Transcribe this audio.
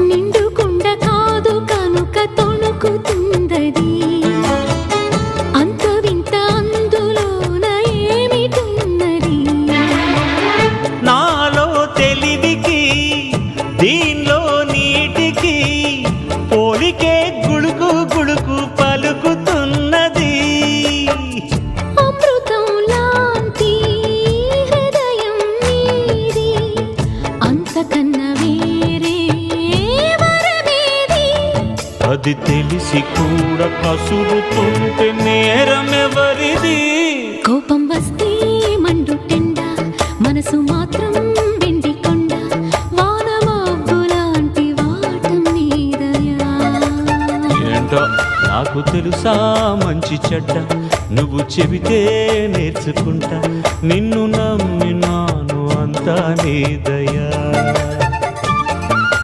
నిండుకుండ కాదు కనుక తొణుకుతుందది అంత వింత అందులోన ఏమిటున్నది నాలో తెలివికి దీనిలో నీటికి పోలికే గుడుకు గుడుకు పలుకుతున్నది అమృతం లాంటి హృదయం నీది అంతకన్నా వేరే వరమేది అది తెలిసి కూడా కసురుతుంటే నేరమెవరిది కోపం వస్తే మండుటెండ మనసు మాత్రం వెండి కొండ వానమబ్బు లాంటి వాటం నీదయా ఏంటో నాకు తెలుసా మంచి చెడ్డ నువ్వు చెబితే నేర్చుకుంటా నిన్ను నమ్మినాను అంతా నీ దయా